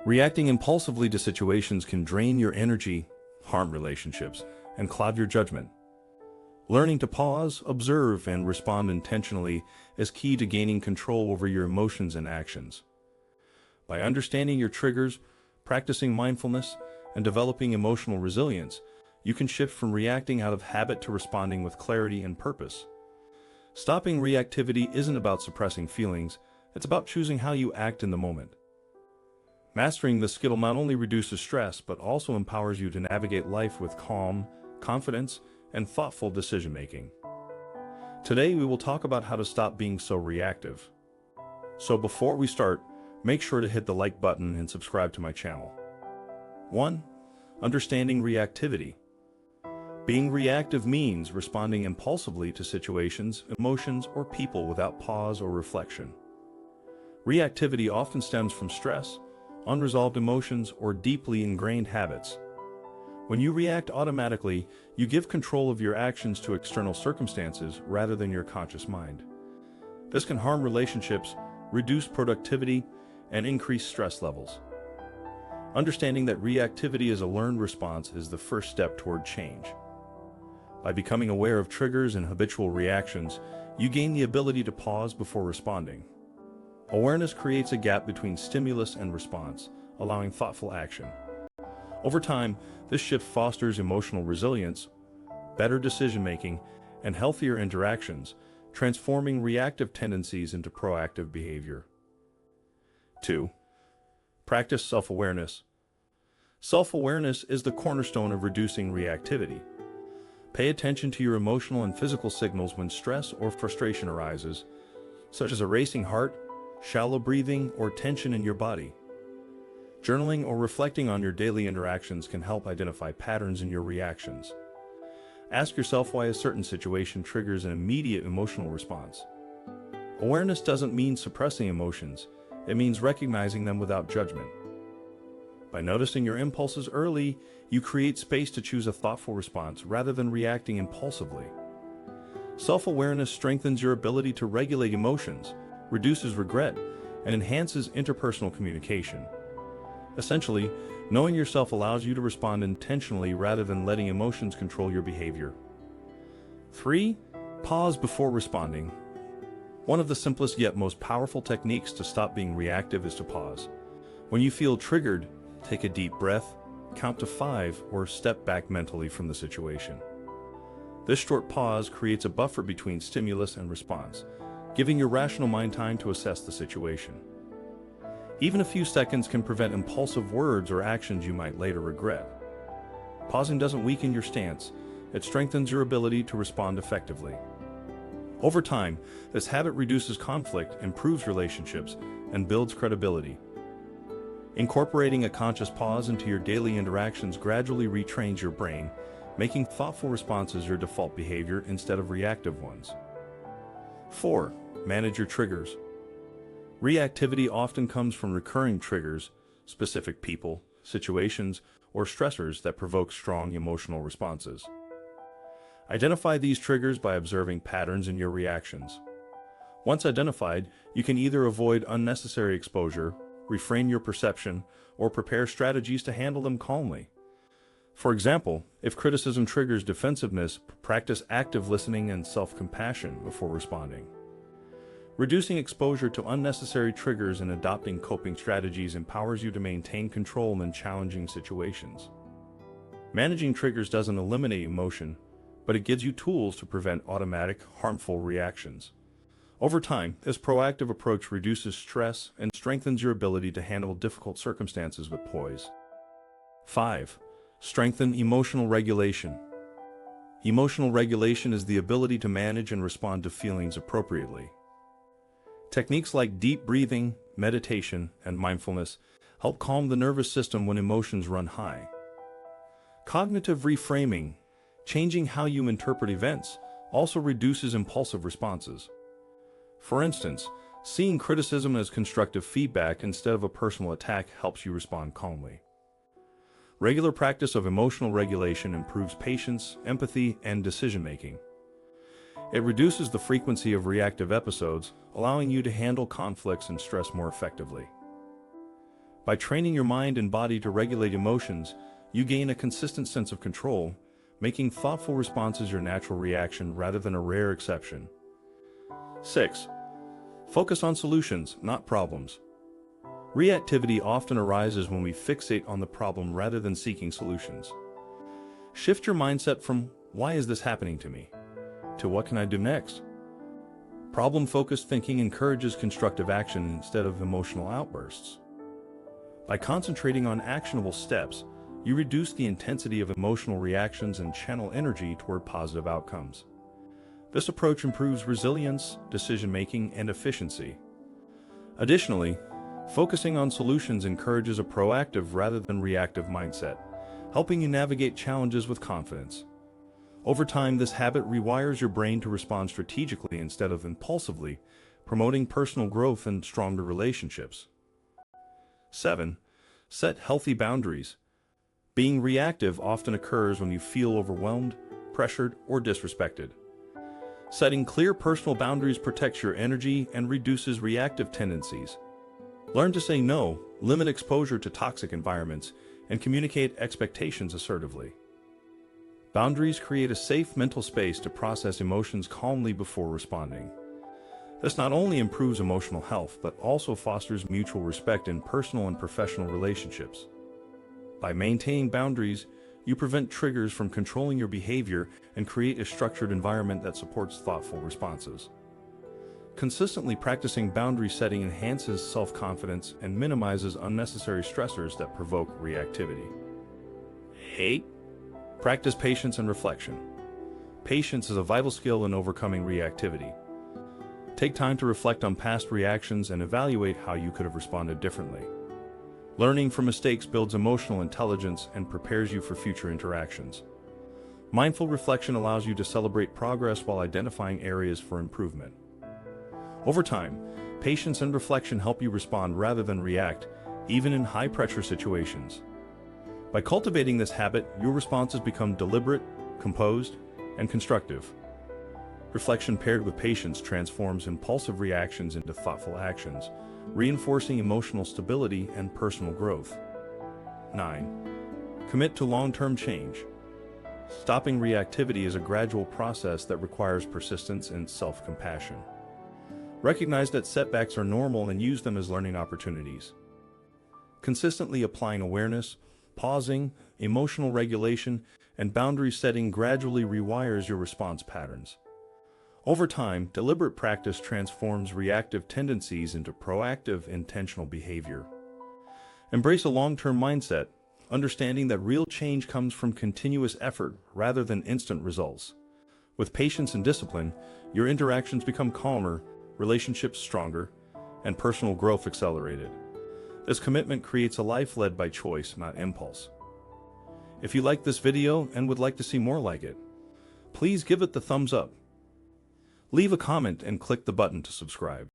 Reacting impulsively to situations can drain your energy, harm relationships, and cloud your judgment. Learning to pause, observe, and respond intentionally is key to gaining control over your emotions and actions. By understanding your triggers, practicing mindfulness, and developing emotional resilience, you can shift from reacting out of habit to responding with clarity and purpose. Stopping reactivity isn't about suppressing feelings, it's about choosing how you act in the moment. Mastering this skill not only reduces stress, but also empowers you to navigate life with calm, confidence, and thoughtful decision-making. Today, we will talk about how to stop being so reactive. So before we start, make sure to hit the like button and subscribe to my channel. 1. Understanding reactivity. Being reactive means responding impulsively to situations, emotions, or people without pause or reflection. Reactivity often stems from stress, unresolved emotions, or deeply ingrained habits. When you react automatically, you give control of your actions to external circumstances rather than your conscious mind. This can harm relationships, reduce productivity, and increase stress levels. Understanding that reactivity is a learned response is the first step toward change. By becoming aware of triggers and habitual reactions, you gain the ability to pause before responding. Awareness creates a gap between stimulus and response, allowing thoughtful action. Over time, this shift fosters emotional resilience, better decision-making, and healthier interactions, transforming reactive tendencies into proactive behavior. 2. Practice self-awareness. Self-awareness is the cornerstone of reducing reactivity. Pay attention to your emotional and physical signals when stress or frustration arises, such as a racing heart, shallow breathing, or tension in your body. Journaling or reflecting on your daily interactions can help identify patterns in your reactions. Ask yourself why a certain situation triggers an immediate emotional response. Awareness doesn't mean suppressing emotions, it means recognizing them without judgment. By noticing your impulses early, you create space to choose a thoughtful response rather than reacting impulsively. Self-awareness strengthens your ability to regulate emotions, reduces regret, and enhances interpersonal communication. Essentially, knowing yourself allows you to respond intentionally rather than letting emotions control your behavior. 3. Pause before responding. One of the simplest yet most powerful techniques to stop being reactive is to pause. When you feel triggered, take a deep breath, count to 5, or step back mentally from the situation. This short pause creates a buffer between stimulus and response, giving your rational mind time to assess the situation. Even a few seconds can prevent impulsive words or actions you might later regret. Pausing doesn't weaken your stance, it strengthens your ability to respond effectively. Over time, this habit reduces conflict, improves relationships, and builds credibility. Incorporating a conscious pause into your daily interactions gradually retrains your brain, making thoughtful responses your default behavior instead of reactive ones. 4. Manage your triggers. Reactivity often comes from recurring triggers, specific people, situations, or stressors that provoke strong emotional responses. Identify these triggers by observing patterns in your reactions. Once identified, you can either avoid unnecessary exposure, reframe your perception, or prepare strategies to handle them calmly. For example, if criticism triggers defensiveness, practice active listening and self-compassion before responding. Reducing exposure to unnecessary triggers and adopting coping strategies empowers you to maintain control in challenging situations. Managing triggers doesn't eliminate emotion, but it gives you tools to prevent automatic, harmful reactions. Over time, this proactive approach reduces stress and strengthens your ability to handle difficult circumstances with poise. 5. Strengthen emotional regulation. Emotional regulation is the ability to manage and respond to feelings appropriately. Techniques like deep breathing, meditation, and mindfulness help calm the nervous system when emotions run high. Cognitive reframing, changing how you interpret events, also reduces impulsive responses. For instance, seeing criticism as constructive feedback instead of a personal attack helps you respond calmly. Regular practice of emotional regulation improves patience, empathy, and decision-making. It reduces the frequency of reactive episodes, allowing you to handle conflicts and stress more effectively. By training your mind and body to regulate emotions, you gain a consistent sense of control, making thoughtful responses your natural reaction rather than a rare exception. 6. Focus on solutions, not problems. Reactivity often arises when we fixate on the problem rather than seeking solutions. Shift your mindset from, "Why is this happening to me?" to "What can I do next?" Problem-focused thinking encourages constructive action instead of emotional outbursts. By concentrating on actionable steps, you reduce the intensity of emotional reactions and channel energy toward positive outcomes. This approach improves resilience, decision-making, and efficiency. Additionally, focusing on solutions encourages a proactive rather than reactive mindset, helping you navigate challenges with confidence. Over time, this habit rewires your brain to respond strategically instead of impulsively, promoting personal growth and stronger relationships. 7. Set healthy boundaries. Being reactive often occurs when you feel overwhelmed, pressured, or disrespected. Setting clear personal boundaries protects your energy and reduces reactive tendencies. Learn to say no, limit exposure to toxic environments, and communicate expectations assertively. Boundaries create a safe mental space to process emotions calmly before responding. This not only improves emotional health, but also fosters mutual respect in personal and professional relationships. By maintaining boundaries, you prevent triggers from controlling your behavior and create a structured environment that supports thoughtful responses. Consistently practicing boundary setting enhances self-confidence and minimizes unnecessary stressors that provoke reactivity. 8. Practice patience and reflection. Patience is a vital skill in overcoming reactivity. Take time to reflect on past reactions and evaluate how you could have responded differently. Learning from mistakes builds emotional intelligence and prepares you for future interactions. Mindful reflection allows you to celebrate progress while identifying areas for improvement. Over time, patience and reflection help you respond rather than react, even in high-pressure situations. By cultivating this habit, your responses become deliberate, composed, and constructive. Reflection paired with patience transforms impulsive reactions into thoughtful actions, reinforcing emotional stability and personal growth. 9. Commit to long-term change. Stopping reactivity is a gradual process that requires persistence and self-compassion. Recognize that setbacks are normal and use them as learning opportunities. Consistently applying awareness, pausing, emotional regulation, and boundary setting gradually rewires your response patterns. Over time, deliberate practice transforms reactive tendencies into proactive, intentional behavior. Embrace a long-term mindset, understanding that real change comes from continuous effort rather than instant results. With patience and discipline, your interactions become calmer, relationships stronger, and personal growth accelerated. This commitment creates a life led by choice, not impulse. If you liked this video and would like to see more like it, please give it the thumbs up. Leave a comment and click the button to subscribe.